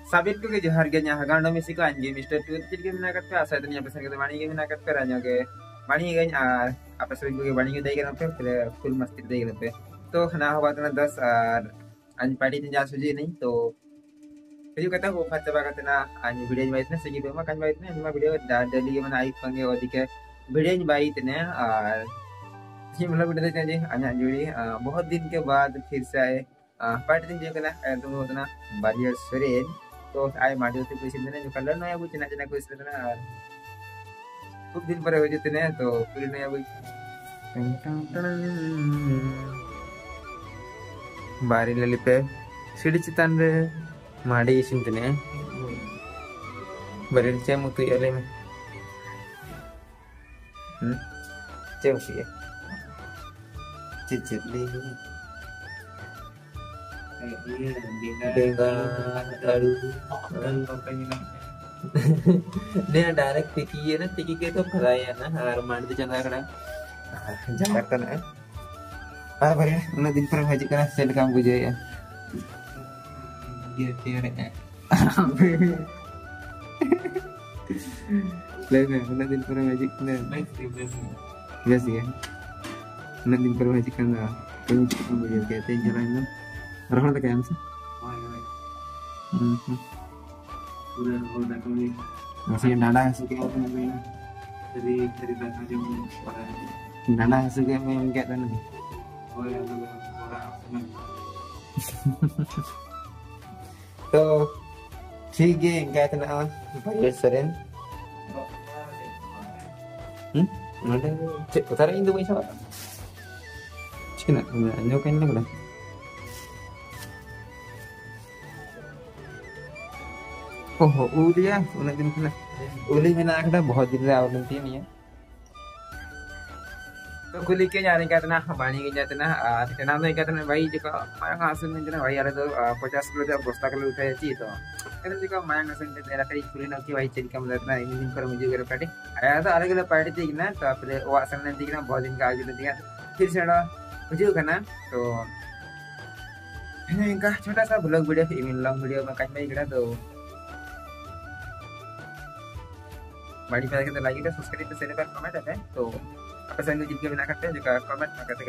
Sabit ko ke harganya haganda misi ko anji Mr. Tut chit ke mina kat pe asa tanya pesan ke bani ke mina kat pe ranyo ke bani ke apa sering ke bani ke dai ke pe full masti dai ke pe तो ना हुआ तो ना 10 और अंज party तीन जा सुजी नहीं तो फिर कहता वो फट चबा कहते ना अंज वीडियो बाइट ने सगी बेमा कान बाइट ने अंज वीडियो डेली के मना आई पंगे ओदी के वीडियो बाइट ने और ये मतलब वीडियो देखते जी अंज जुड़ी बहुत दिन के बाद फिर से आए पार्टी दिन जो कना तो होता ना बारियर सरेन तो आए माडी होते कोई सिंधने जो कलर नया वो चिना चिना कोई सिंधने और खूब दिन पर हो जाते ने तो फिर नया वो बारी ललिपे सिडी चितान रे माडी सिंधने बरेल चे मुतु याले में चे उसी है Chichli dengar aduh dia direct tiki na tiki ke to khaya na har maan de changa kada jakarta na par bare na din par haji kana sel kam guje ya dia tere lege na din par haji na best ya na din par haji kana kamu guje कहते हैं जरा ना रहना तो क्या हमसे masih nana suka dari bahasa Jawa nana suka main kayak tadi तो ठीक है क्या तना भाई सरेन नंदे cek utara Indo bisa apa cina nyokain lagi lah ओह उलिया उन्हें दिन पहले उली में ना कटा बहुत दिन रहा बनती नहीं है तो कुली के जाने का तना बानी के जाते ना तना तो क्या तना भाई जो का माया आसन में जना भाई यार तो 50 किलो जब बस्ता किलो उठाया चाहिए तो कहते जो का माया आसन में तेरा करी कुली ना कि भाई चल कम रहता है इन दिन पर मुझे घर पार्टी आया तो अलग अलग पार्टी थी ना तो फिर वो आसन में थी ना बहुत दिन का आगे थी फिर से ना मुझे करना तो इनका छोटा सा blog video email long video में कहीं में गिरा तो बड़ी पैसे के लाइक सब्सक्राइब शेयर पर कमेंट है तो आप संग जिनके बिना करते हैं जो कमेंट ना करते